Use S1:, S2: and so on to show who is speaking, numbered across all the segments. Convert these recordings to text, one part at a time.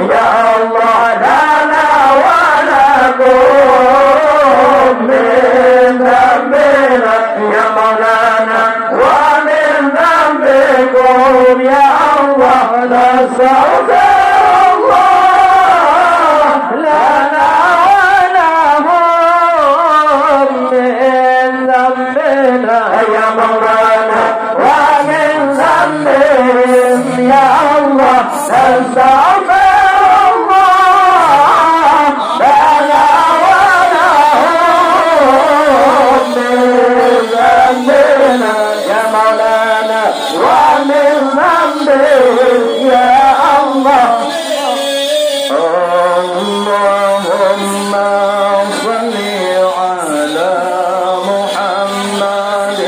S1: يا الله لنا ولكم من ذنبنا يا مولانا ومن ذنبكم يا الله نستغفر الله لنا ولهم من ذنبنا يا مولانا ومن ذنبهم يا الله نستغفر
S2: اللهم صل على محمد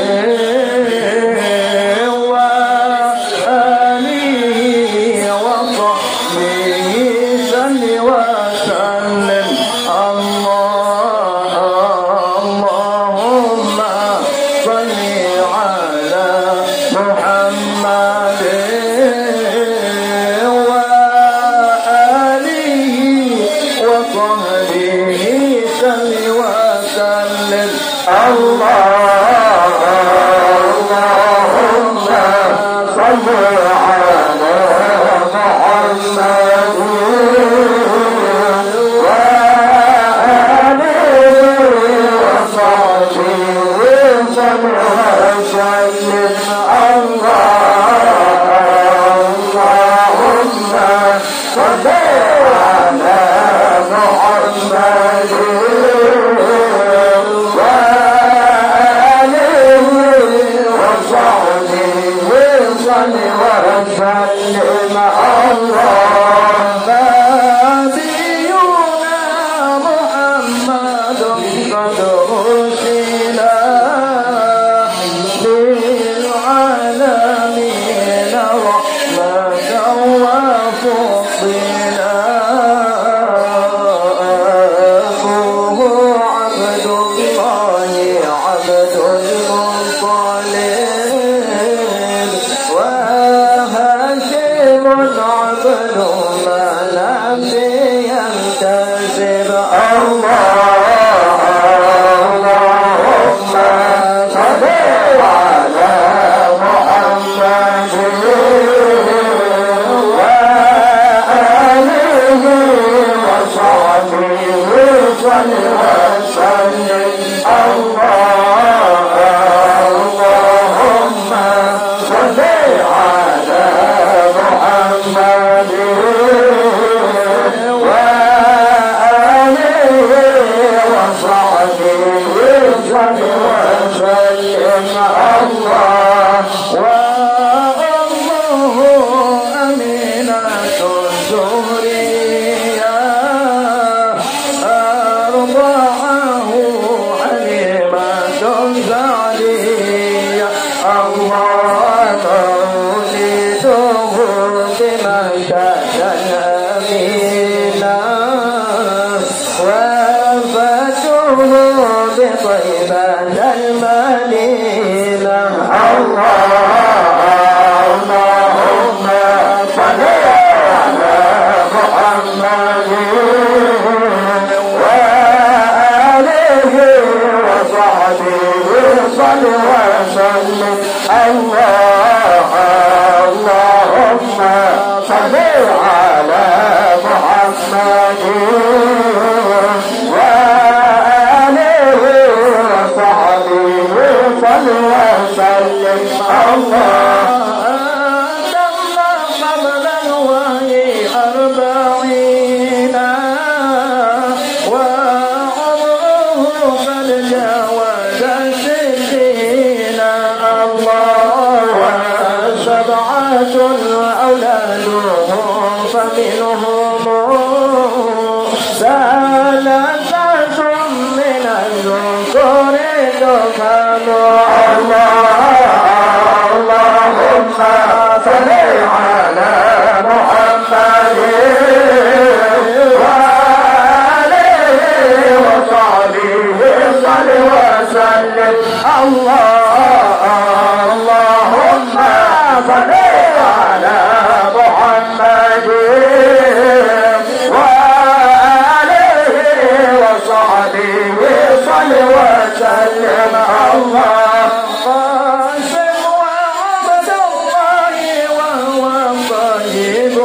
S1: الله قاسم وعبد الله وهو طيب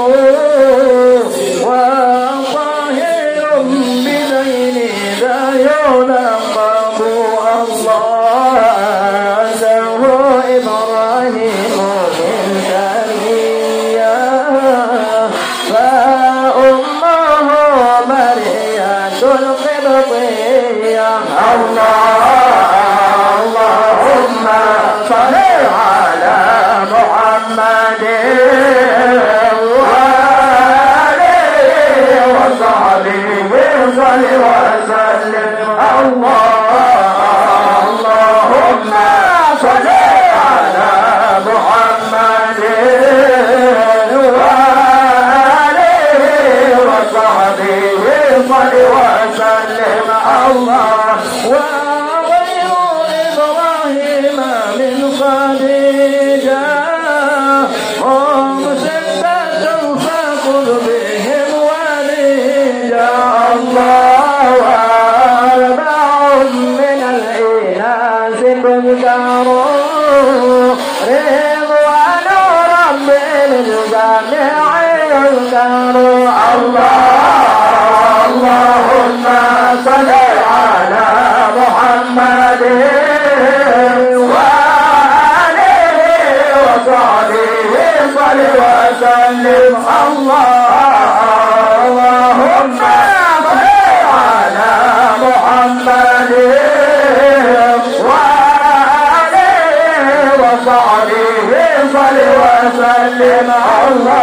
S1: وطاهر بدين ذا يلقب الله أنزه إبراهيم من ثنيا فأمه مريم القبطية اللهم صل على محمد وآله وصحبه صل وسلم اللهم صل على محمد وآله وصحبه صل وسلم الله وغير إبراهيم من خديجة هم ستة فخذ بهم وليجا الله وأربع من الإناث تذكروا رضوان رب الجميع يذكروا اللهم صل على محمد وآله وصحبه صل وسلم اللهم صل على محمد وآله وصحبه صل وسلم الله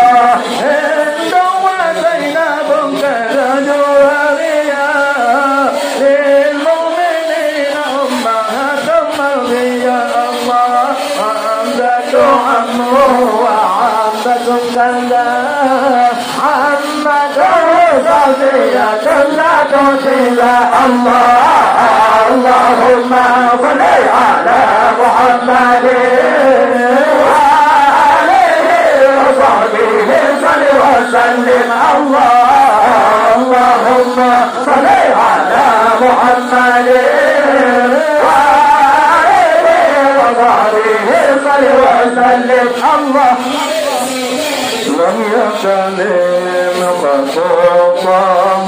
S1: اللهم صل على محمد وآله وصحبه صل وسلم اللهم صل على محمد وآله وصحبه صل وسلم الله لم يكلم خطوطها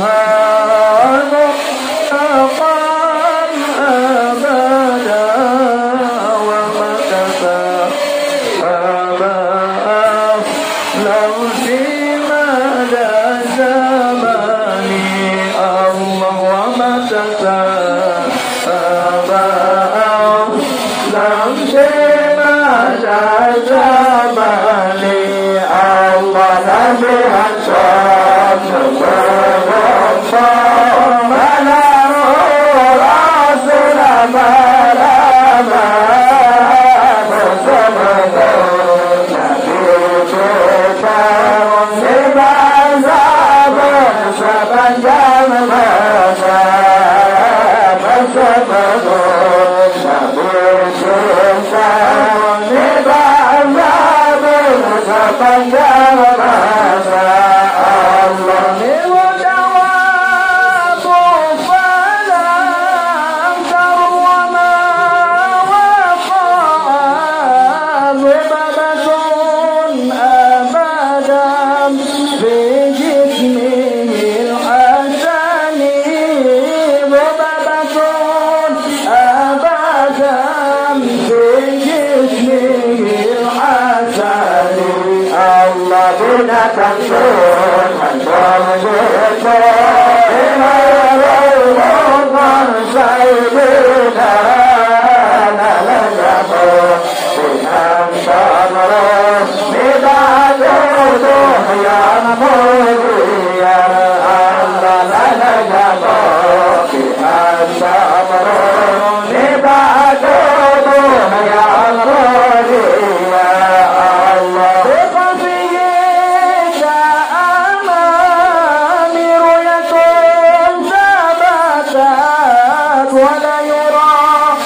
S1: ولا يرى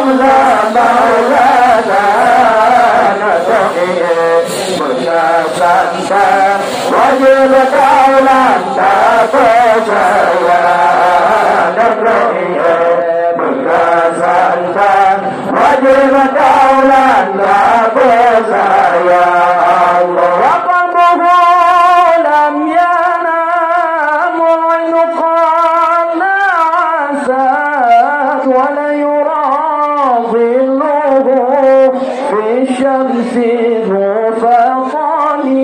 S1: حمزة مولانا ندعي مكافأة وجب قولا تفوز يا ندعي مكافأة وجب قولا تفوز يا الله وقلبه لم ينام عنق نعسات ولا يرى ظله في الشمس ذو فطني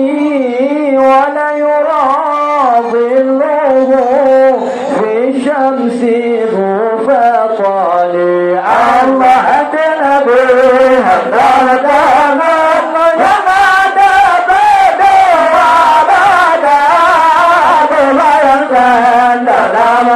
S1: ولا يرى ظله في الشمس ذو فطني الله هدنا بها دردنا يا مدى بدا وبدا بما ينتهى دلام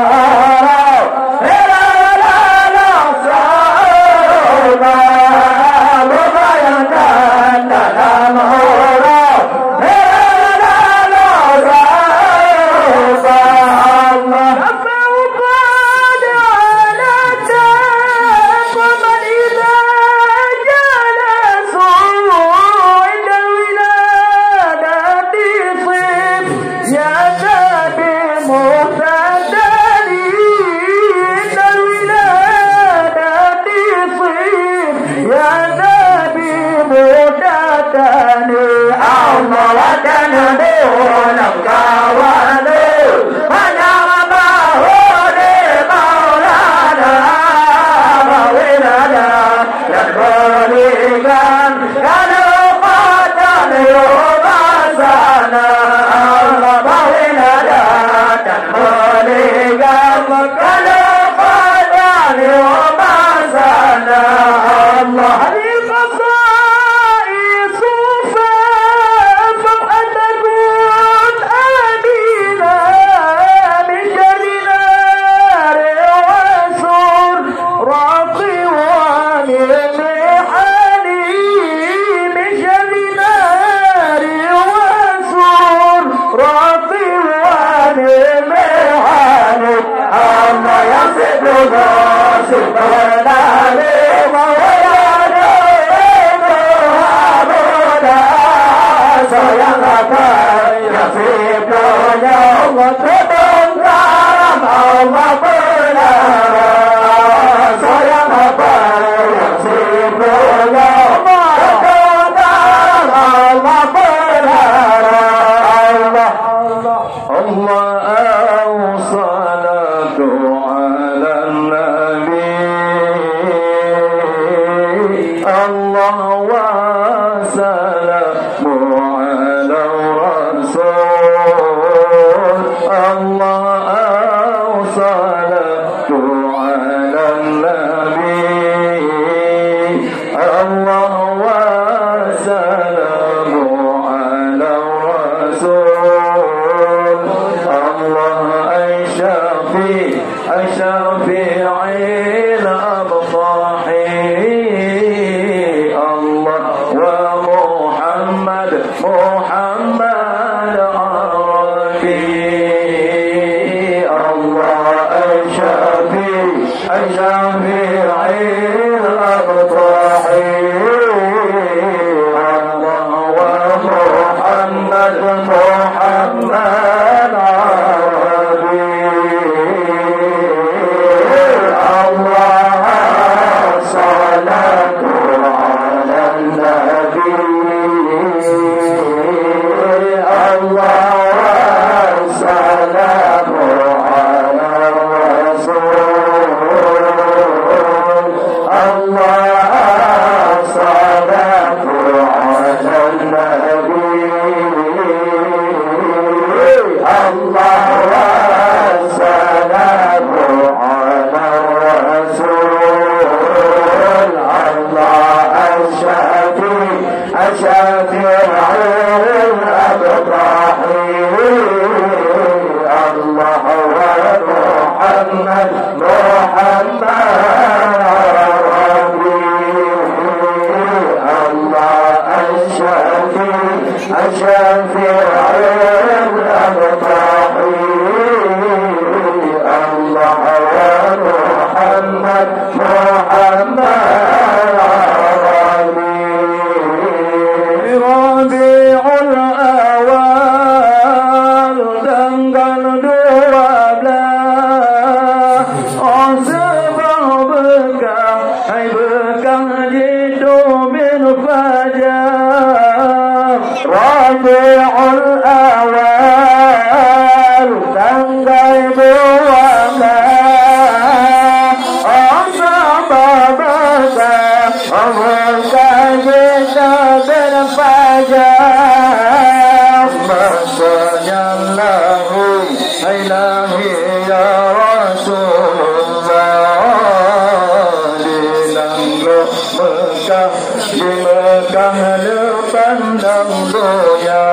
S1: Mekah, di Mekah dipandang doya.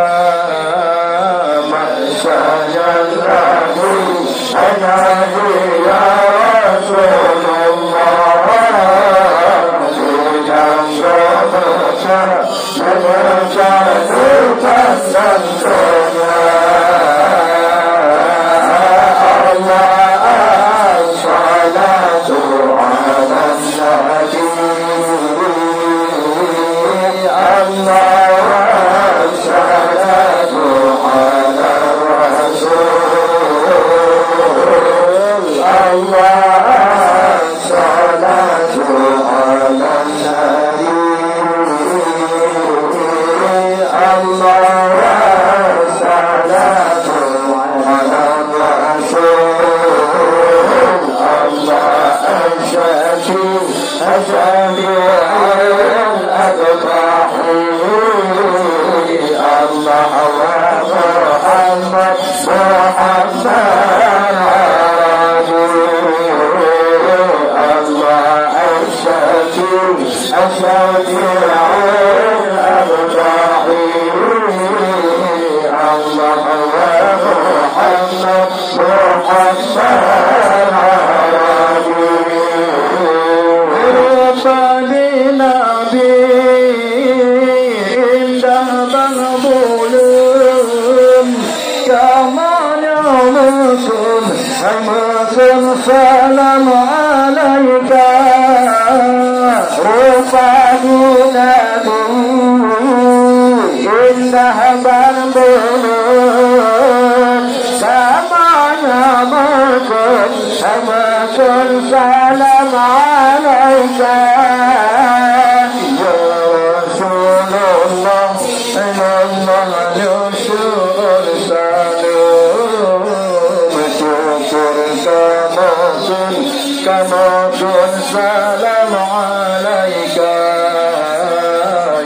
S1: Masanya Nabi, Nabi ya Rasulullah, dijangka Mekah, Mekah dipandang doya. Salam alaika rupanya Nabi indah berbulun samanya maksud salam alaika ya Rasulullah Allah Rasul Kamatun salam alaika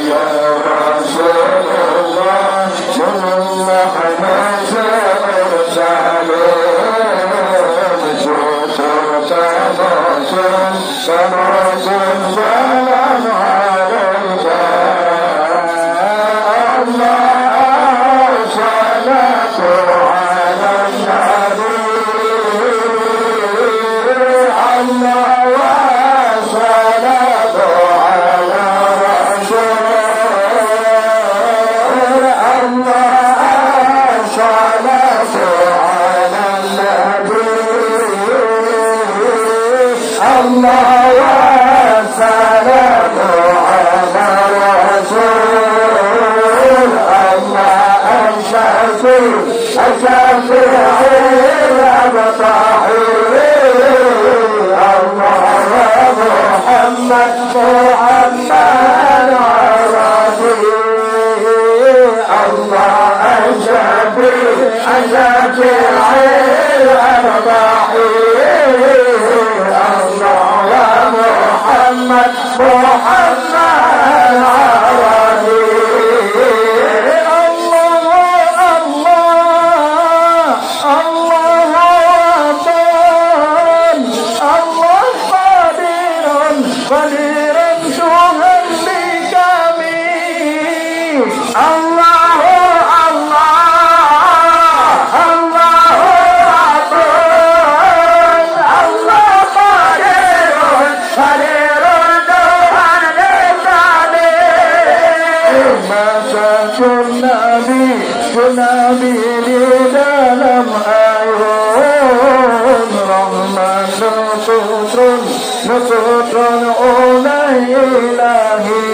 S1: ya Rasulullah Allah Rasul salam syukur kamatun salam alaika Allah salatu ala nabi Nabi di dalam ayun Rahman nututron oleh ilahi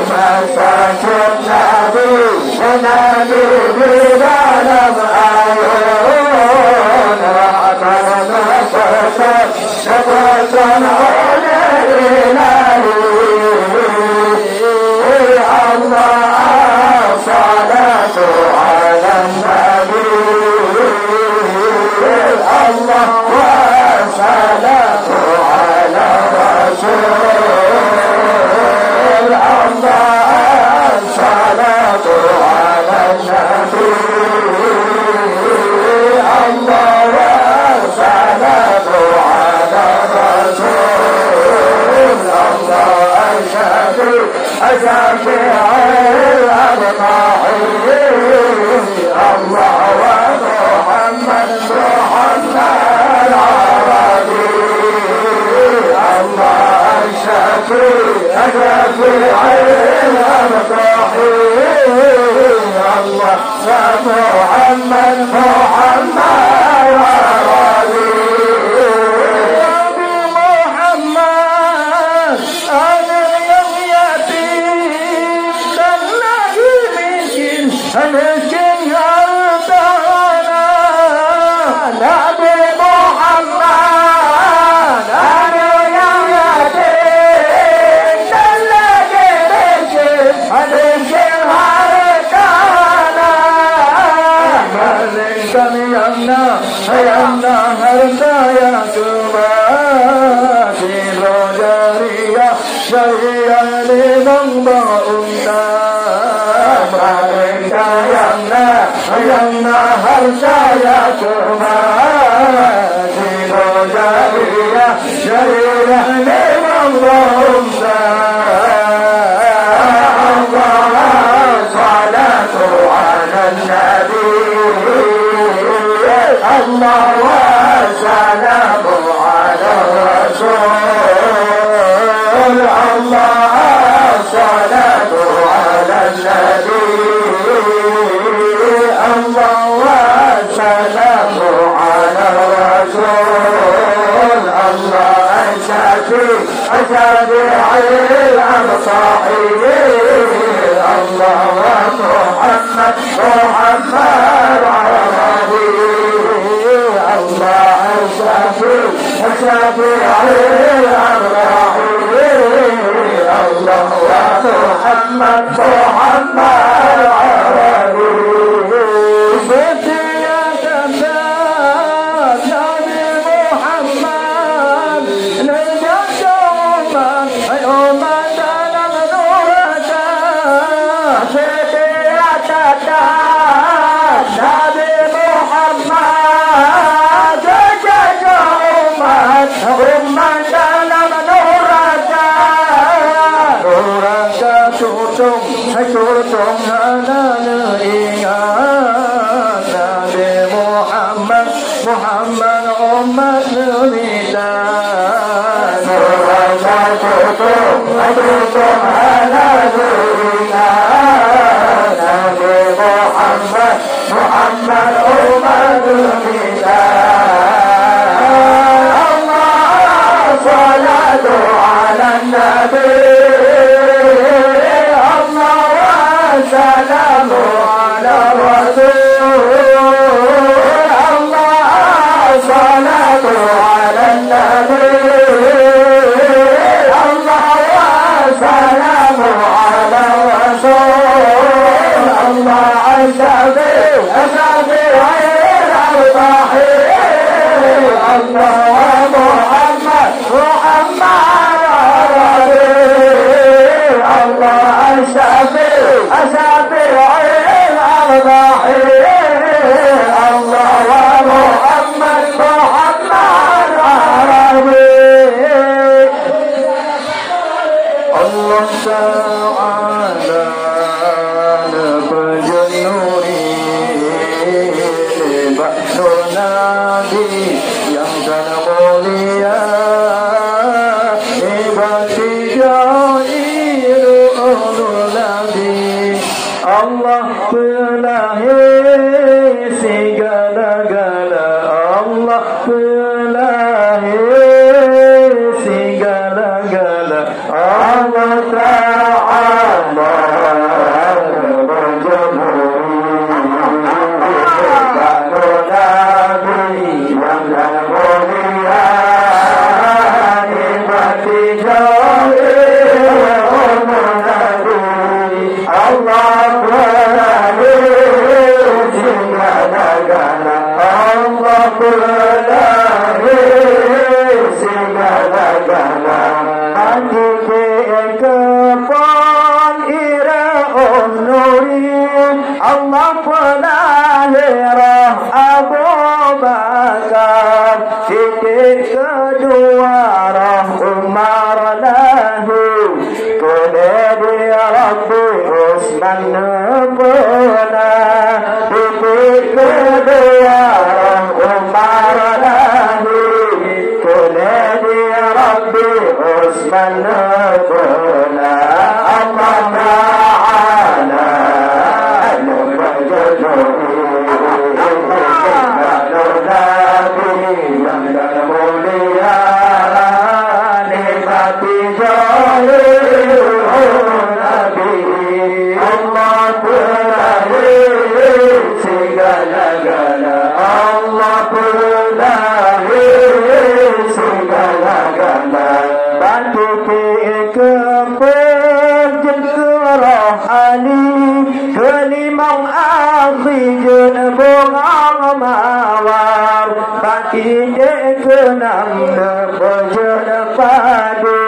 S1: Masajid Nabi di dalam ayun Rahman nututron oleh ilahi Allah salatu ala nabi Allah wa salatu ala rasul Allah salatu ala nabi Allah wa salatu ala rasul شفيع الأمصاح الله ومحمد محمد وغالي بمحمد أنا اليوم يتيم دلناه مسكين مسكين يرضانا نبي محمد أنا اليوم يتيم دلناه مسكين مسكين يرضانا ملكا يمنع هرتا يا سباتي روجاريا جريا لذنبا أمتا ملكا يمنع هرتا يا سباتي روجاريا جريا لذنبا أمتا صلاة على النبي الله وسلام على الرسول الله صلاة على النبي الله وسلام على الرسول الله شفيع الأمصاح الله ومحمد محمد عربي الله شفيع الأمصاح الله ومحمد محمد عربي محمد أمة الإنسان أدركم على نورنا نبي محمد محمد أمة الإنسان الله صلاة على النبي الله وسلام على الرسول صلاة على النبي الله وسلام على الرسول الله شفيع الأرواح الله ومحمد محمد الله شفيع الأرواح الله ومحمد محمد عربي الله تعالى لبج النور بحر نادي يمكن موليا إبتي جائر أولادي الله belahi segala-gala Allah belahi segala-gala Allah Ta'ala Allah pelahirah Abu Bakar, titik kedua Rah Umar lahir, kemudian Rabbi Usman nepena, titik kedua Rah Umar lahir, kemudian Rabbi Usman Bola Allah Ta'ala Kelimang akhi jen bunga mawar Baki kenam nebejen padu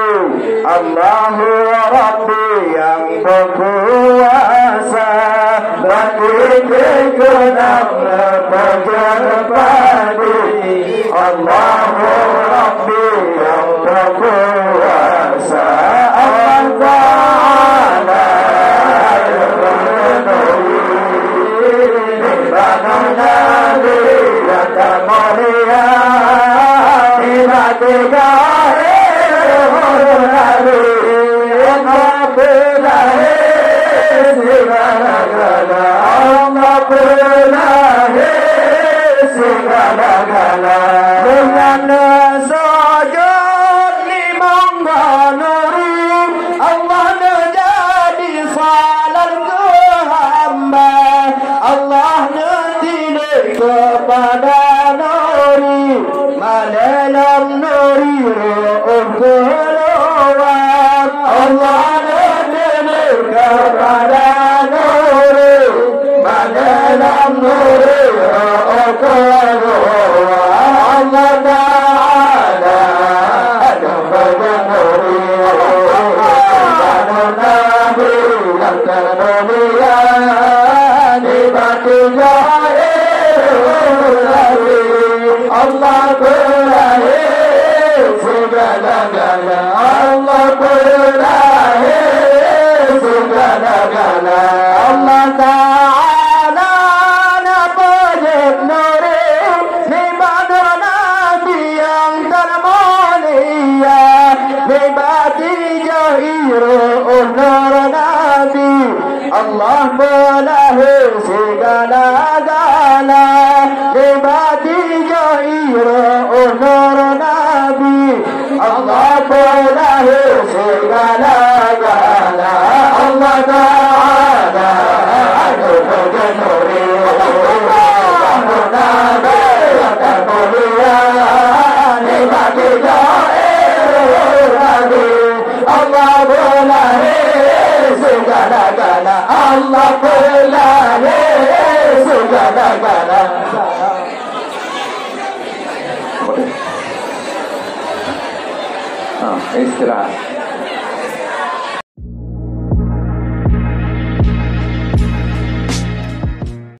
S1: Allahu Rabbi yang berkuasa Baki kenam nebejen padu Allahu Rabbi yang berkuasa Allah belahu segala-gala Lebati jahira nur Nabi Allah belahu segala-gala Allah Ta'ala aduh bergenuri Allah Nabi akan mulia Lebati jahira Nabi Allah belahu segala-gala Allah belah segala-gala. Istirahat.